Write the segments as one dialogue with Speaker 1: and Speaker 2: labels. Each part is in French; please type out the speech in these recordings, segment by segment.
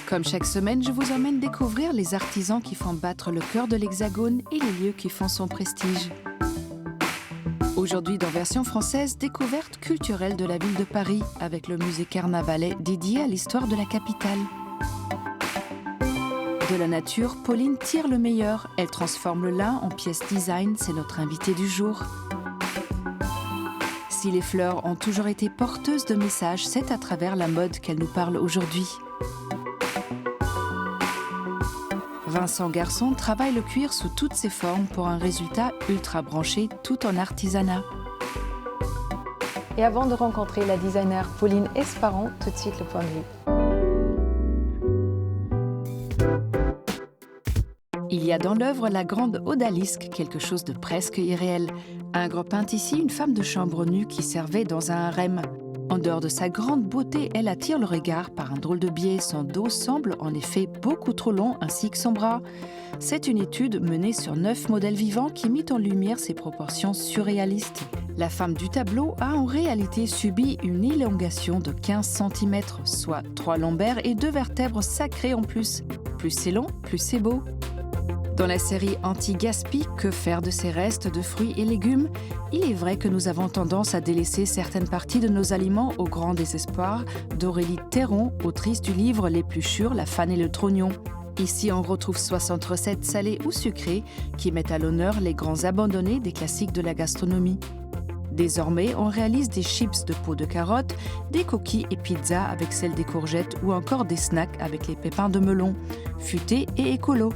Speaker 1: Comme chaque semaine, je vous emmène découvrir les artisans qui font battre le cœur de l'Hexagone et les lieux qui font son prestige. Aujourd'hui, dans version française, découverte culturelle de la ville de Paris avec le musée Carnavalet dédié à l'histoire de la capitale. De la nature, Pauline tire le meilleur. Elle transforme le lin en pièce design, c'est notre invitée du jour. Si les fleurs ont toujours été porteuses de messages, c'est à travers la mode qu'elles nous parlent aujourd'hui. Vincent Garçon travaille le cuir sous toutes ses formes pour un résultat ultra branché tout en artisanat.
Speaker 2: Et avant de rencontrer la designer Pauline Esparon, tout de suite le point de vue.
Speaker 1: Il y a dans l'œuvre la grande odalisque, quelque chose de presque irréel. Ingres peint ici une femme de chambre nue qui servait dans un harem. En dehors de sa grande beauté, elle attire le regard par un drôle de biais. Son dos semble en effet beaucoup trop long, ainsi que son bras. C'est une étude menée sur 9 modèles vivants qui mit en lumière ses proportions surréalistes. La femme du tableau a en réalité subi une élongation de 15 cm, soit 3 lombaires et 2 vertèbres sacrées en plus. Plus c'est long, plus c'est beau. Dans la série Anti-Gaspi, que faire de ces restes de fruits et légumes? Il est vrai que nous avons tendance à délaisser certaines parties de nos aliments au grand désespoir d'Aurélie Théron, autrice du livre L'épluchure, la fan et le trognon. Ici, on retrouve 60 recettes salées ou sucrées qui mettent à l'honneur les grands abandonnés des classiques de la gastronomie. Désormais, on réalise des chips de peau de carotte, des coquilles et pizzas avec celles des courgettes ou encore des snacks avec les pépins de melon, futés et écolo.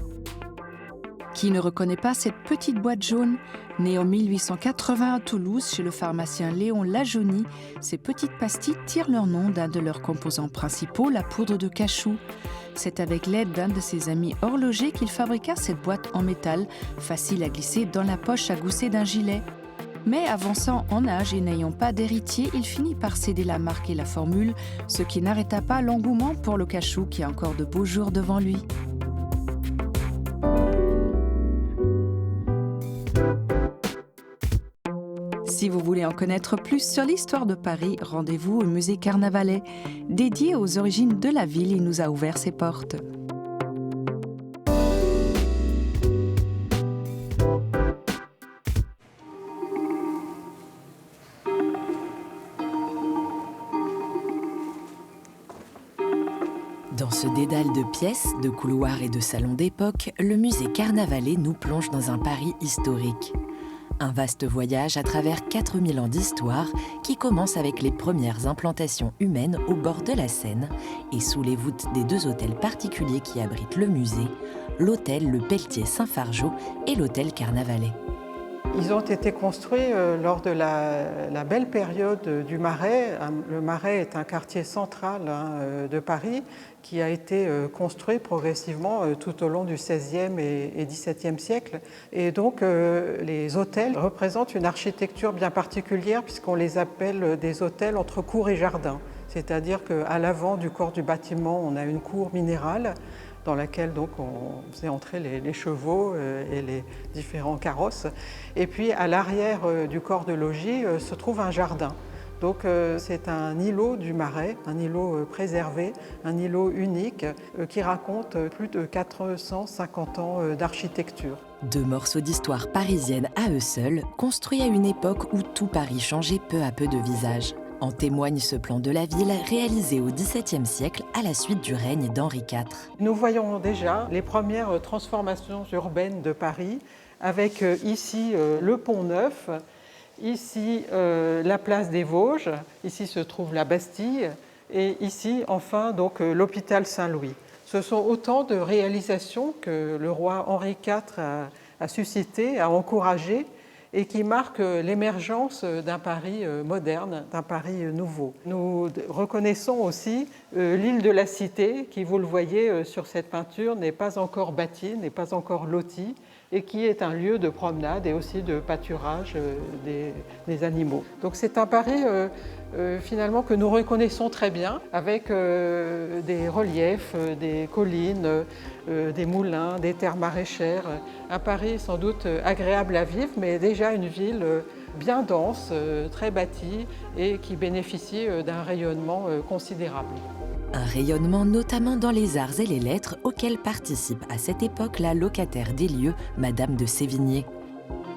Speaker 1: Qui ne reconnaît pas cette petite boîte jaune? Née en 1880 à Toulouse chez le pharmacien Léon Lajonie, ces petites pastilles tirent leur nom d'un de leurs composants principaux, la poudre de cachou. C'est avec l'aide d'un de ses amis horlogers qu'il fabriqua cette boîte en métal, facile à glisser dans la poche à gousset d'un gilet. Mais avançant en âge et n'ayant pas d'héritier, il finit par céder la marque et la formule, ce qui n'arrêta pas l'engouement pour le cachou qui a encore de beaux jours devant lui. Si vous voulez en connaître plus sur l'histoire de Paris, rendez-vous au musée Carnavalet. Dédié aux origines de la ville, il nous a ouvert ses portes.
Speaker 3: Dans ce dédale de pièces, de couloirs et de salons d'époque, le musée Carnavalet nous plonge dans un Paris historique. Un vaste voyage à travers 4000 ans d'histoire qui commence avec les premières implantations humaines au bord de la Seine et sous les voûtes des 2 hôtels particuliers qui abritent le musée, l'hôtel Le Pelletier Saint-Fargeau et l'hôtel Carnavalet.
Speaker 4: Ils ont été construits lors de la belle période du Marais. Le Marais est un quartier central de Paris qui a été construit progressivement tout au long du XVIe et XVIIe siècle. Et donc les hôtels représentent une architecture bien particulière puisqu'on les appelle des hôtels entre cour et jardin. C'est-à-dire qu'à l'avant du corps du bâtiment, on a une cour minérale dans laquelle donc, on faisait entrer les chevaux et les différents carrosses. Et puis à l'arrière du corps de logis se trouve un jardin. Donc c'est un îlot du Marais, un îlot préservé, un îlot unique qui raconte plus de 450 ans d'architecture.
Speaker 3: 2 morceaux d'histoire parisienne à eux seuls, construits à une époque où tout Paris changeait peu à peu de visage. En témoigne ce plan de la ville réalisé au XVIIe siècle à la suite du règne d'Henri IV.
Speaker 4: Nous voyons déjà les premières transformations urbaines de Paris avec ici le Pont Neuf, ici la place des Vosges, ici se trouve la Bastille et ici enfin donc l'hôpital Saint-Louis. Ce sont autant de réalisations que le roi Henri IV a suscité, a encouragé et qui marque l'émergence d'un Paris moderne, d'un Paris nouveau. Nous reconnaissons aussi l'île de la Cité, qui, vous le voyez sur cette peinture, n'est pas encore bâtie, n'est pas encore lotie, et qui est un lieu de promenade et aussi de pâturage des animaux. Donc c'est un Paris finalement que nous reconnaissons très bien, avec des reliefs, des collines, des moulins, des terres maraîchères. Un Paris sans doute agréable à vivre, mais déjà une ville bien dense, très bâtie et qui bénéficie d'un rayonnement considérable.
Speaker 3: Un rayonnement notamment dans les arts et les lettres auxquels participe à cette époque la locataire des lieux, Madame de Sévigné.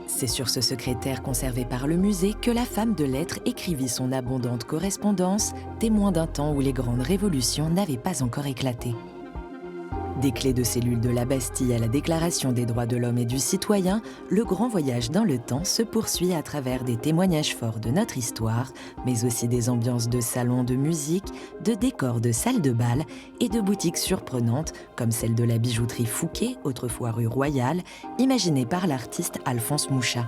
Speaker 3: C'est sur ce secrétaire conservé par le musée que la femme de lettres écrivit son abondante correspondance, témoin d'un temps où les grandes révolutions n'avaient pas encore éclaté. Des clés de cellules de la Bastille à la Déclaration des droits de l'homme et du citoyen, le grand voyage dans le temps se poursuit à travers des témoignages forts de notre histoire, mais aussi des ambiances de salons de musique, de décors de salles de bal et de boutiques surprenantes comme celle de la bijouterie Fouquet, autrefois rue Royale, imaginée par l'artiste Alphonse Mouchat.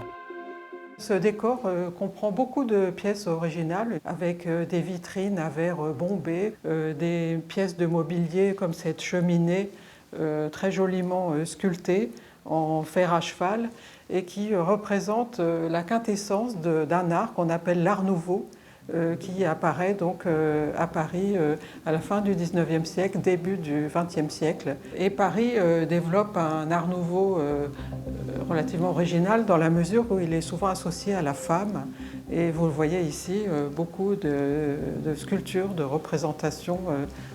Speaker 4: Ce décor comprend beaucoup de pièces originales avec des vitrines à verre bombé, des pièces de mobilier comme cette cheminée très joliment sculptée en fer à cheval et qui représente la quintessence d'un art qu'on appelle l'Art Nouveau, qui apparaît donc à Paris à la fin du XIXe siècle, début du XXe siècle. Et Paris développe un art nouveau relativement original dans la mesure où il est souvent associé à la femme. Et vous le voyez ici, beaucoup de sculptures, de représentations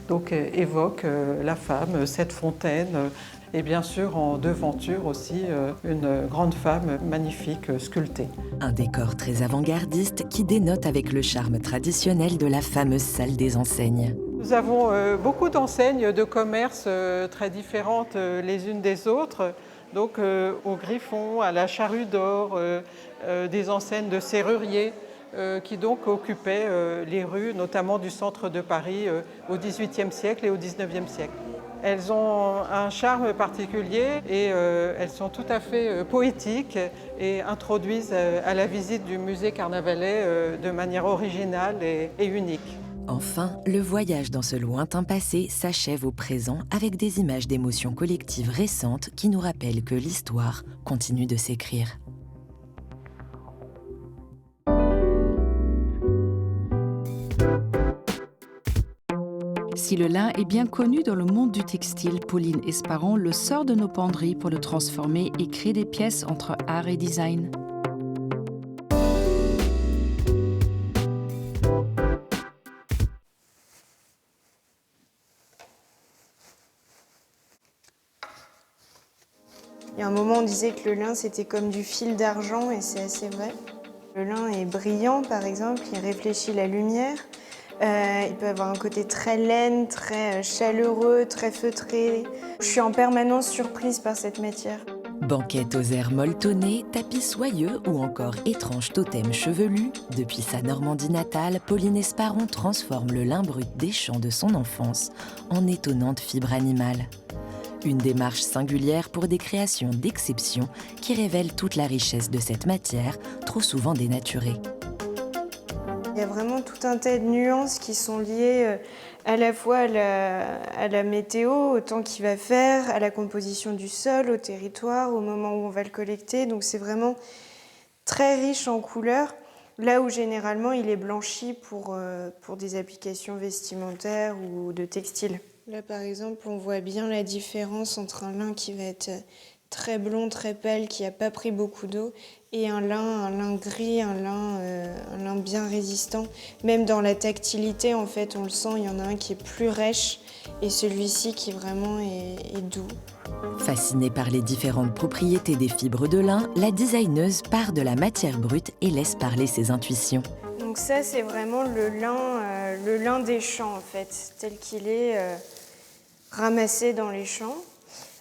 Speaker 4: donc, évoquent la femme, cette fontaine. Et bien sûr, en devanture aussi, une grande femme magnifique sculptée.
Speaker 3: Un décor très avant-gardiste qui dénote avec le charme traditionnel de la fameuse salle des enseignes.
Speaker 4: Nous avons beaucoup d'enseignes de commerce très différentes les unes des autres. Donc au Griffon, à la Charrue d'Or, des enseignes de serruriers qui donc occupaient les rues, notamment du centre de Paris au XVIIIe siècle et au XIXe siècle. Elles ont un charme particulier et elles sont tout à fait poétiques et introduisent à la visite du musée Carnavalet de manière originale et unique.
Speaker 3: Enfin, le voyage dans ce lointain passé s'achève au présent avec des images d'émotions collectives récentes qui nous rappellent que l'histoire continue de s'écrire.
Speaker 1: Si le lin est bien connu dans le monde du textile, Pauline Esparon le sort de nos penderies pour le transformer et créer des pièces entre art et design.
Speaker 5: Il y a un moment, on disait que le lin, c'était comme du fil d'argent, et c'est assez vrai. Le lin est brillant, par exemple, il réfléchit la lumière. Il peut avoir un côté très laine, très chaleureux, très feutré. Je suis en permanence surprise par cette matière.
Speaker 3: Banquette aux airs molletonnés, tapis soyeux ou encore étrange totem chevelu, depuis sa Normandie natale, Pauline Esparon transforme le lin brut des champs de son enfance en étonnante fibre animale. Une démarche singulière pour des créations d'exception qui révèlent toute la richesse de cette matière, trop souvent dénaturée.
Speaker 5: Il y a vraiment tout un tas de nuances qui sont liées à la fois à la météo, au temps qu'il va faire, à la composition du sol, au territoire, au moment où on va le collecter. Donc c'est vraiment très riche en couleurs, là où généralement il est blanchi pour des applications vestimentaires ou de textile. Là par exemple, on voit bien la différence entre un lin qui va être très blond, très pâle, qui n'a pas pris beaucoup d'eau, et un lin gris, un lin bien résistant. Même dans la tactilité, en fait, on le sent, il y en a un qui est plus rêche et celui-ci qui vraiment est doux.
Speaker 3: Fascinée par les différentes propriétés des fibres de lin, la designeuse part de la matière brute et laisse parler ses intuitions.
Speaker 5: Donc ça, c'est vraiment le lin des champs, en fait, tel qu'il est ramassé dans les champs.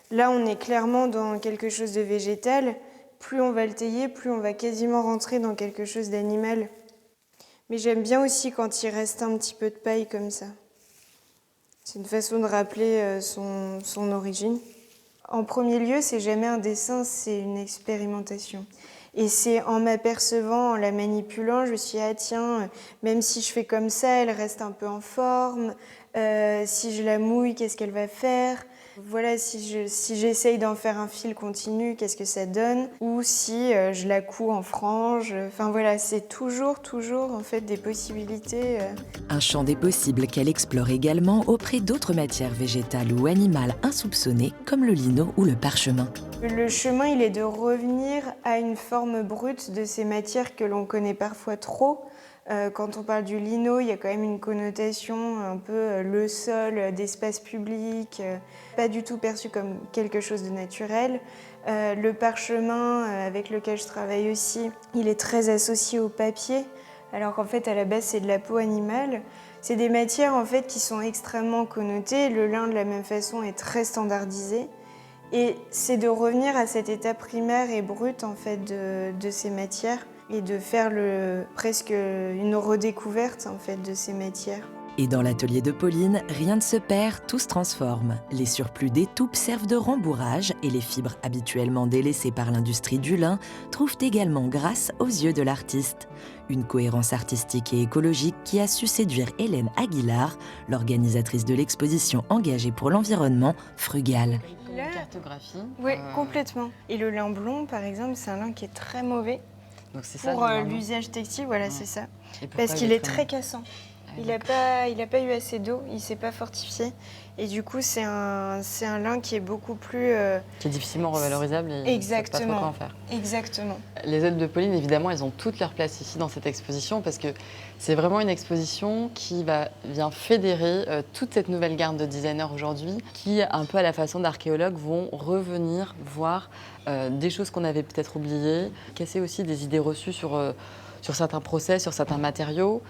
Speaker 5: Là, on est clairement dans quelque chose de végétal. Plus on va le tailler, plus on va quasiment rentrer dans quelque chose d'animal. Mais j'aime bien aussi quand il reste un petit peu de paille comme ça. C'est une façon de rappeler son origine. En premier lieu, c'est jamais un dessin, c'est une expérimentation. Et c'est en m'apercevant, en la manipulant, je me suis dit, ah tiens, même si je fais comme ça, elle reste un peu en forme. Si je la mouille, qu'est-ce qu'elle va faire ? Voilà, si j'essaye d'en faire un fil continu, qu'est-ce que ça donne? Ou si je la couds en franges. Enfin voilà, c'est toujours en fait des possibilités.
Speaker 3: Un champ des possibles qu'elle explore également auprès d'autres matières végétales ou animales insoupçonnées comme le lino ou le parchemin.
Speaker 5: Le chemin, il est de revenir à une forme brute de ces matières que l'on connaît parfois trop. Quand on parle du lino, il y a quand même une connotation un peu le sol d'espace public, pas du tout perçu comme quelque chose de naturel. Le parchemin avec lequel je travaille aussi, il est très associé au papier, alors qu'en fait à la base c'est de la peau animale. C'est des matières en fait qui sont extrêmement connotées. Le lin de la même façon est très standardisé. Et c'est de revenir à cet état primaire et brut en fait de ces matières et de faire presque une redécouverte en fait de ces matières.
Speaker 3: Et dans l'atelier de Pauline, rien ne se perd, tout se transforme. Les surplus d'étoupes servent de rembourrage et les fibres habituellement délaissées par l'industrie du lin trouvent également grâce aux yeux de l'artiste. Une cohérence artistique et écologique qui a su séduire Hélène Aguilar, l'organisatrice de l'exposition engagée pour l'environnement Frugal.
Speaker 6: Une cartographie.
Speaker 5: Oui, complètement. Et le lin blond, par exemple, c'est un lin qui est très mauvais
Speaker 6: Donc c'est ça,
Speaker 5: pour l'usage textile, voilà, c'est ça.
Speaker 6: Et pourquoi
Speaker 5: Parce qu'il est très
Speaker 6: comme-
Speaker 5: cassant.
Speaker 6: Ah,
Speaker 5: Il n'a pas eu assez d'eau, il ne s'est pas fortifié. Et du coup, c'est un lin qui est beaucoup plus...
Speaker 6: Qui est difficilement revalorisable et
Speaker 5: Exactement.
Speaker 6: on sait pas trop quoi en faire.
Speaker 5: Exactement.
Speaker 6: Les œuvres de Pauline, évidemment, elles ont toute leur place ici dans cette exposition parce que c'est vraiment une exposition qui vient fédérer toute cette nouvelle garde de designers aujourd'hui qui, un peu à la façon d'archéologues, vont revenir voir des choses qu'on avait peut-être oubliées, casser aussi des idées reçues sur certains process, sur certains matériaux,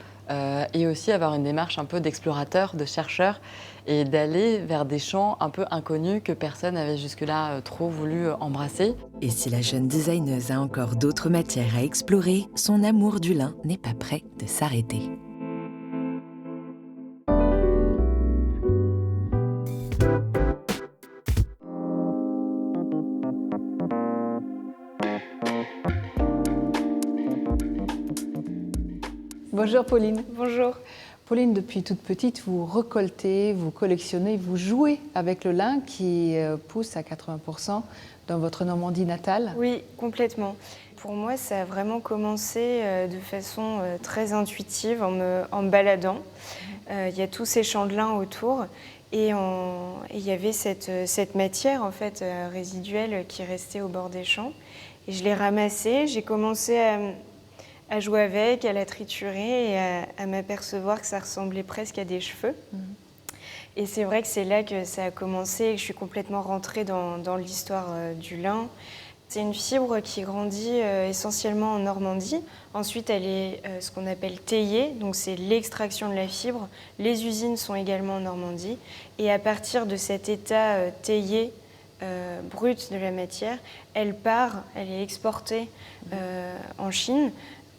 Speaker 6: et aussi avoir une démarche un peu d'explorateur, de chercheur, et d'aller vers des champs un peu inconnus que personne n'avait jusque-là trop voulu embrasser.
Speaker 3: Et si la jeune designeuse a encore d'autres matières à explorer, son amour du lin n'est pas prêt de s'arrêter.
Speaker 2: Bonjour Pauline.
Speaker 5: Bonjour.
Speaker 2: Pauline, depuis toute petite, vous récoltez, vous collectionnez, vous jouez avec le lin qui pousse à 80% dans votre Normandie natale.
Speaker 5: Oui, complètement. Pour moi, ça a vraiment commencé de façon très intuitive en me baladant. Il y a tous ces champs de lin autour et il y avait cette matière en fait résiduelle qui restait au bord des champs. Et je l'ai ramassée, j'ai commencé à jouer avec, à la triturer et à m'apercevoir que ça ressemblait presque à des cheveux. Et c'est vrai que c'est là que ça a commencé et que je suis complètement rentrée dans l'histoire du lin. C'est une fibre qui grandit essentiellement en Normandie. Ensuite, elle est ce qu'on appelle taillée, donc c'est l'extraction de la fibre. Les usines sont également en Normandie. Et à partir de cet état taillé, brut de la matière, elle est exportée en Chine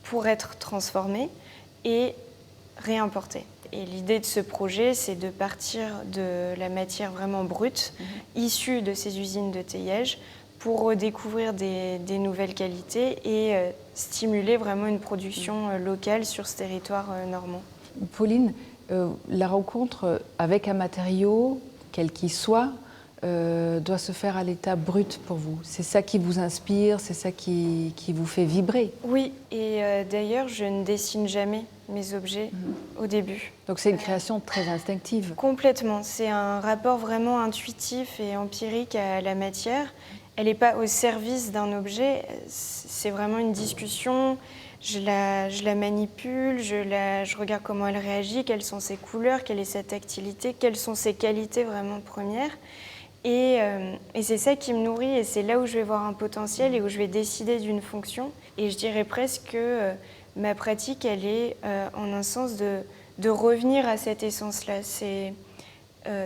Speaker 5: pour être transformée et réimportée. Et l'idée de ce projet, c'est de partir de la matière vraiment brute, issue de ces usines de taillage, pour redécouvrir des nouvelles qualités et stimuler vraiment une production locale sur ce territoire normand.
Speaker 2: Pauline, la rencontre avec un matériau, quel qu'il soit, doit se faire à l'état brut pour vous. C'est ça qui vous inspire, c'est ça qui vous fait vibrer.
Speaker 5: Oui, et d'ailleurs, je ne dessine jamais mes objets au début.
Speaker 2: Donc c'est une création très instinctive.
Speaker 5: Complètement, c'est un rapport vraiment intuitif et empirique à la matière. Elle n'est pas au service d'un objet, c'est vraiment une discussion. Je la manipule, je regarde comment elle réagit, quelles sont ses couleurs, quelle est sa tactilité, quelles sont ses qualités vraiment premières. Et c'est ça qui me nourrit et c'est là où je vais voir un potentiel et où je vais décider d'une fonction. Et je dirais presque que ma pratique, elle est en un sens de revenir à cette essence-là. C'est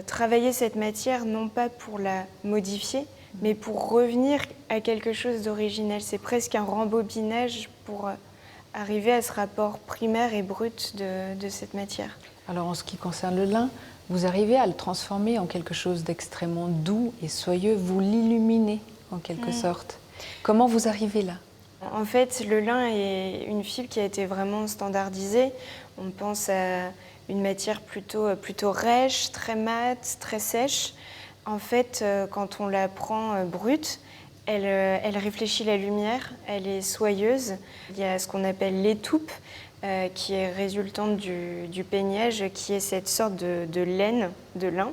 Speaker 5: travailler cette matière non pas pour la modifier, mais pour revenir à quelque chose d'original. C'est presque un rembobinage pour arriver à ce rapport primaire et brut de cette matière.
Speaker 2: Alors en ce qui concerne le lin, vous arrivez à le transformer en quelque chose d'extrêmement doux et soyeux, vous l'illuminez en quelque sorte. Comment vous arrivez là ?
Speaker 5: En fait, le lin est une fibre qui a été vraiment standardisée. On pense à une matière plutôt rêche, très mate, très sèche. En fait, quand on la prend brute, elle réfléchit la lumière, elle est soyeuse. Il y a ce qu'on appelle l'étoupe, qui est résultante du peignage, qui est cette sorte de laine, de lin.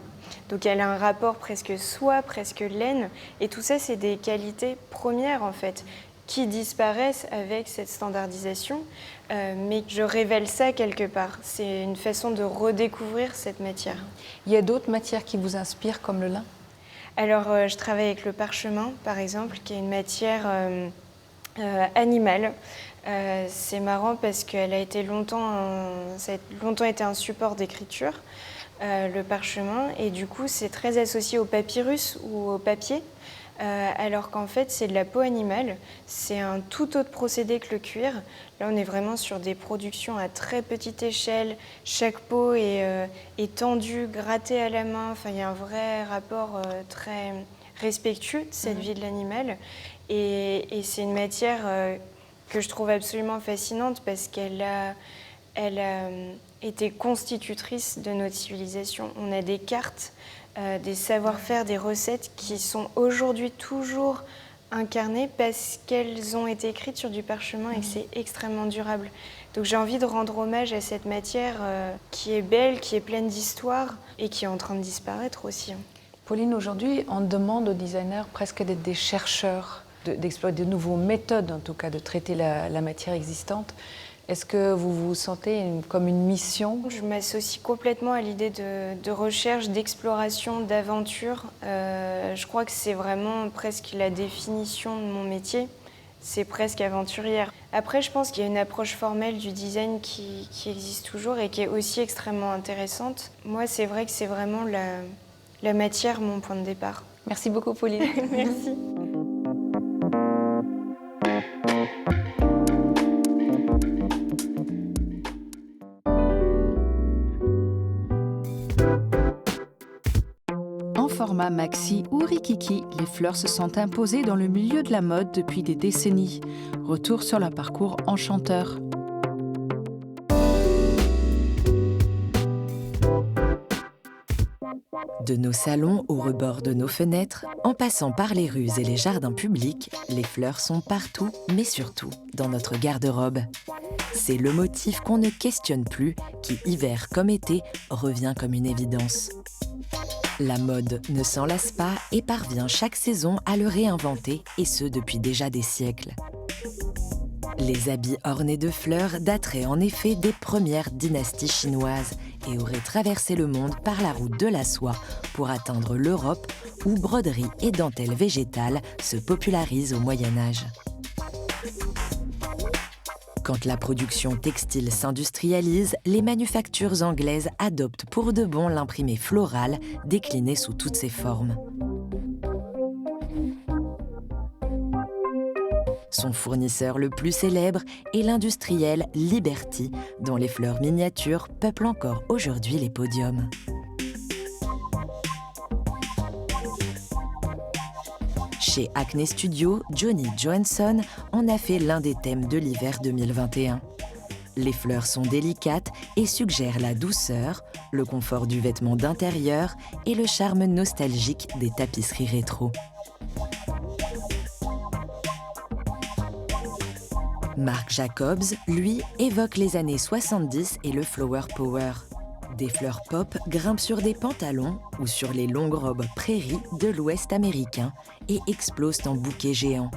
Speaker 5: Donc elle a un rapport presque soie, presque laine. Et tout ça, c'est des qualités premières en fait. qui disparaissent avec cette standardisation, mais je révèle ça quelque part. C'est une façon de redécouvrir cette matière.
Speaker 2: Il y a d'autres matières qui vous inspirent comme le lin?
Speaker 5: Alors, je travaille avec le parchemin, par exemple, qui est une matière animale. C'est marrant parce qu'elle a été ça a longtemps été un support d'écriture, le parchemin, et du coup, c'est très associé au papyrus ou au papier. Alors qu'en fait, c'est de la peau animale. C'est un tout autre procédé que le cuir. Là, on est vraiment sur des productions à très petite échelle. Chaque peau est tendue, grattée à la main. Enfin, il y a un vrai rapport très respectueux de cette vie de l'animal. Et c'est une matière que je trouve absolument fascinante parce qu'elle a été constitutrice de notre civilisation. On a des cartes, des savoir-faire, des recettes qui sont aujourd'hui toujours incarnées parce qu'elles ont été écrites sur du parchemin et que c'est extrêmement durable. Donc j'ai envie de rendre hommage à cette matière qui est belle, qui est pleine d'histoire et qui est en train de disparaître aussi.
Speaker 2: Pauline, aujourd'hui, on demande aux designers presque d'être des chercheurs, d'explorer de nouvelles méthodes, en tout cas, de traiter la matière existante. Est-ce que vous vous sentez comme une mission?
Speaker 5: Je m'associe complètement à l'idée de recherche, d'exploration, d'aventure. Je crois que c'est vraiment presque la définition de mon métier. C'est presque aventurière. Après, je pense qu'il y a une approche formelle du design qui existe toujours et qui est aussi extrêmement intéressante. Moi, c'est vrai que c'est vraiment la matière, mon point de départ.
Speaker 2: Merci beaucoup, Pauline.
Speaker 5: Merci.
Speaker 1: En format maxi ou rikiki, les fleurs se sont imposées dans le milieu de la mode depuis des décennies. Retour sur leur parcours enchanteur.
Speaker 3: De nos salons au rebord de nos fenêtres, en passant par les rues et les jardins publics, les fleurs sont partout, mais surtout dans notre garde-robe. C'est le motif qu'on ne questionne plus, qui, hiver comme été, revient comme une évidence. La mode ne s'en lasse pas et parvient chaque saison à le réinventer, et ce depuis déjà des siècles. Les habits ornés de fleurs dateraient en effet des premières dynasties chinoises et auraient traversé le monde par la route de la soie pour atteindre l'Europe où broderie et dentelle végétale se popularisent au Moyen-Âge. Quand la production textile s'industrialise, les manufactures anglaises adoptent pour de bon l'imprimé floral décliné sous toutes ses formes. Son fournisseur le plus célèbre est l'industriel Liberty, dont les fleurs miniatures peuplent encore aujourd'hui les podiums. Chez Acne Studio, Johnny Johansson en a fait l'un des thèmes de l'hiver 2021. Les fleurs sont délicates et suggèrent la douceur, le confort du vêtement d'intérieur et le charme nostalgique des tapisseries rétro. Marc Jacobs, lui, évoque les années 70 et le flower power. Des fleurs pop grimpent sur des pantalons ou sur les longues robes prairies de l'Ouest américain et explosent en bouquets géants.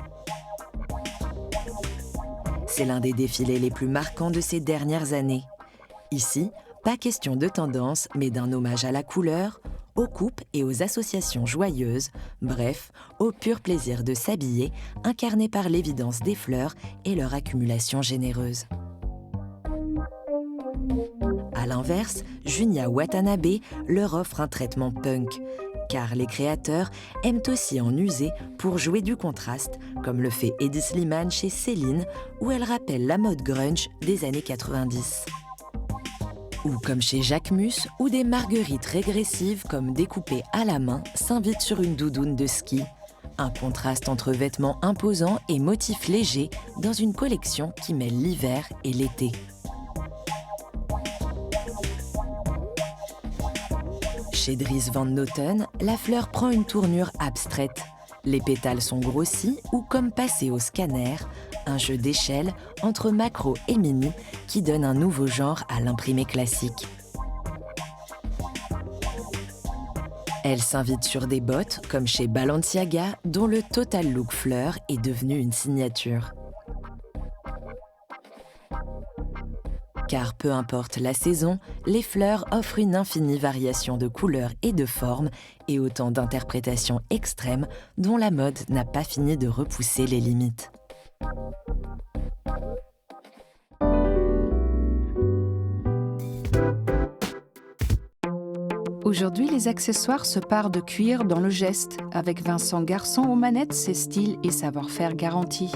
Speaker 3: C'est l'un des défilés les plus marquants de ces dernières années. Ici, pas question de tendance, mais d'un hommage à la couleur, aux coupes et aux associations joyeuses, bref, au pur plaisir de s'habiller, incarné par l'évidence des fleurs et leur accumulation généreuse. À l'inverse, Junya Watanabe leur offre un traitement punk, car les créateurs aiment aussi en user pour jouer du contraste, comme le fait Hedi Slimane chez Céline, où elle rappelle la mode grunge des années 90. Ou comme chez Jacquemus, où des marguerites régressives comme découpées à la main s'invitent sur une doudoune de ski. Un contraste entre vêtements imposants et motifs légers dans une collection qui mêle l'hiver et l'été. Chez Dries Van Noten, la fleur prend une tournure abstraite. Les pétales sont grossis ou comme passés au scanner, un jeu d'échelle entre macro et mini qui donne un nouveau genre à l'imprimé classique. Elle s'invite sur des bottes, comme chez Balenciaga, dont le Total Look fleur est devenu une signature. Car peu importe la saison, les fleurs offrent une infinie variation de couleurs et de formes et autant d'interprétations extrêmes dont la mode n'a pas fini de repousser les limites.
Speaker 1: Aujourd'hui, les accessoires se parent de cuir dans le geste, avec Vincent Garçon aux manettes, ses styles et savoir-faire garantis.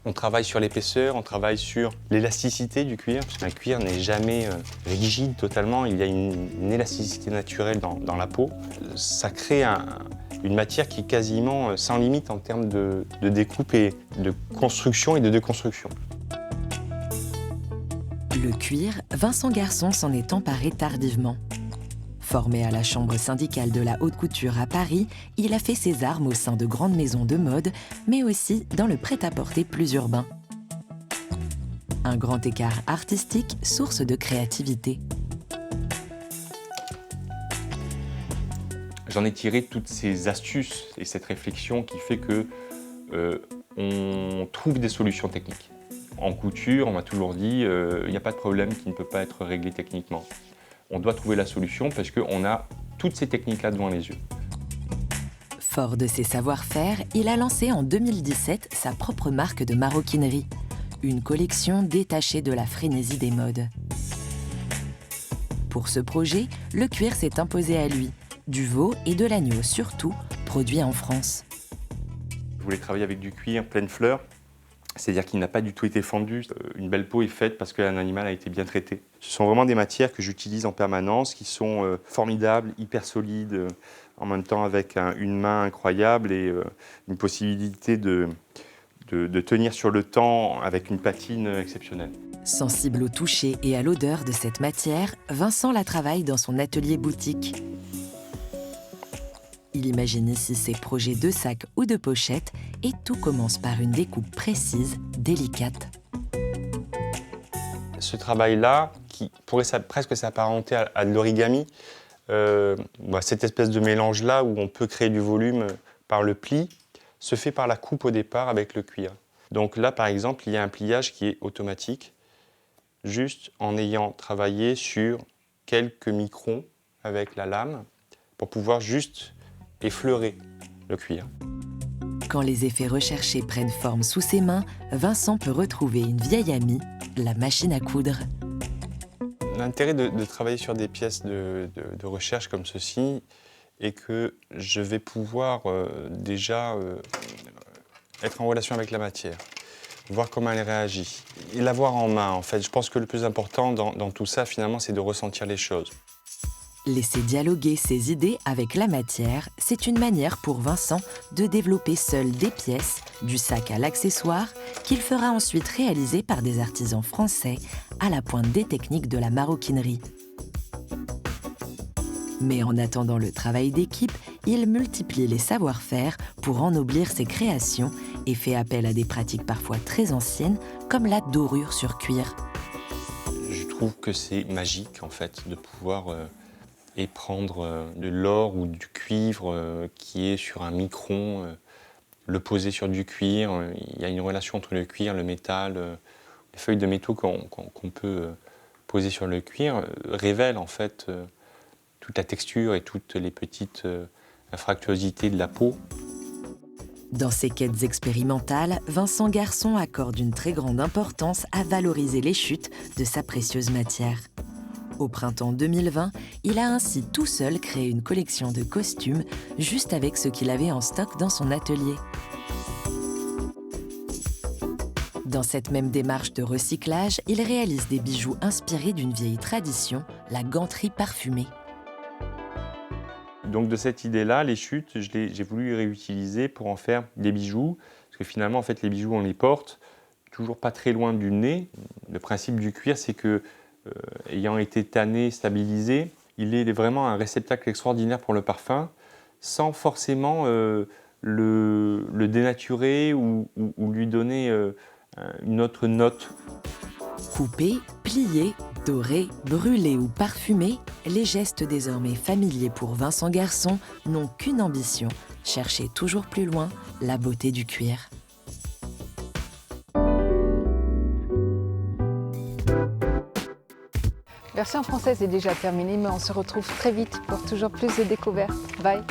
Speaker 7: On travaille sur l'épaisseur, on travaille sur l'élasticité du cuir, parce qu'un cuir n'est jamais rigide totalement, il y a une élasticité naturelle dans la peau. Ça crée une matière qui est quasiment sans limite en termes de découpe et de construction et de déconstruction.
Speaker 3: Le cuir, Vincent Garçon s'en est emparé tardivement. Formé à la chambre syndicale de la haute couture à Paris, il a fait ses armes au sein de grandes maisons de mode, mais aussi dans le prêt-à-porter plus urbain. Un grand écart artistique, source de créativité.
Speaker 7: J'en ai tiré toutes ces astuces et cette réflexion qui fait que on trouve des solutions techniques. En couture, on m'a toujours dit il n'y a pas de problème qui ne peut pas être réglé techniquement. On doit trouver la solution parce qu'on a toutes ces techniques-là devant les yeux.
Speaker 3: Fort de ses savoir-faire, il a lancé en 2017 sa propre marque de maroquinerie, une collection détachée de la frénésie des modes. Pour ce projet, le cuir s'est imposé à lui, du veau et de l'agneau surtout, produits en France.
Speaker 7: Je voulais travailler avec du cuir pleine fleur, c'est-à-dire qu'il n'a pas du tout été fendu. Une belle peau est faite parce qu'un animal a été bien traité. Ce sont vraiment des matières que j'utilise en permanence, qui sont formidables, hyper solides, en même temps avec une main incroyable et une possibilité de tenir sur le temps avec une patine exceptionnelle.
Speaker 3: Sensible au toucher et à l'odeur de cette matière, Vincent la travaille dans son atelier boutique. Il imagine ici ses projets de sacs ou de pochettes et tout commence par une découpe précise, délicate.
Speaker 7: Ce travail-là, qui pourrait presque s'apparenter à de l'origami, cette espèce de mélange-là où on peut créer du volume par le pli, se fait par la coupe au départ avec le cuir. Donc là, par exemple, il y a un pliage qui est automatique, juste en ayant travaillé sur quelques microns avec la lame pour pouvoir juste effleurer le cuir.
Speaker 3: Quand les effets recherchés prennent forme sous ses mains, Vincent peut retrouver une vieille amie, la machine à coudre.
Speaker 7: L'intérêt de travailler sur des pièces de recherche comme ceci est que je vais pouvoir déjà être en relation avec la matière, voir comment elle réagit et l'avoir en main. En fait, je pense que le plus important dans tout ça, finalement, c'est de ressentir les choses.
Speaker 3: Laisser dialoguer ses idées avec la matière, c'est une manière pour Vincent de développer seul des pièces, du sac à l'accessoire, qu'il fera ensuite réaliser par des artisans français à la pointe des techniques de la maroquinerie. Mais en attendant le travail d'équipe, il multiplie les savoir-faire pour ennoblir ses créations et fait appel à des pratiques parfois très anciennes, comme la dorure sur cuir.
Speaker 7: Je trouve que c'est magique, en fait, de pouvoir et prendre de l'or ou du cuivre qui est sur un micron, le poser sur du cuir. Il y a une relation entre le cuir, le métal, les feuilles de métaux qu'on peut poser sur le cuir révèlent en fait toute la texture et toutes les petites fractuosités de la peau.
Speaker 3: Dans ses quêtes expérimentales, Vincent Garçon accorde une très grande importance à valoriser les chutes de sa précieuse matière. Au printemps 2020, il a ainsi tout seul créé une collection de costumes juste avec ce qu'il avait en stock dans son atelier. Dans cette même démarche de recyclage, il réalise des bijoux inspirés d'une vieille tradition, la ganterie parfumée.
Speaker 7: Donc de cette idée-là, les chutes, j'ai voulu les réutiliser pour en faire des bijoux, parce que finalement, en fait, les bijoux, on les porte toujours pas très loin du nez. Le principe du cuir, c'est que ayant été tanné, stabilisé, il est vraiment un réceptacle extraordinaire pour le parfum, sans forcément le dénaturer ou lui donner une autre note.
Speaker 3: Coupé, plié, doré, brûlé ou parfumé, les gestes désormais familiers pour Vincent Garçon n'ont qu'une ambition, chercher toujours plus loin la beauté du cuir.
Speaker 2: Version française est déjà terminée, mais on se retrouve très vite pour toujours plus de découvertes. Bye!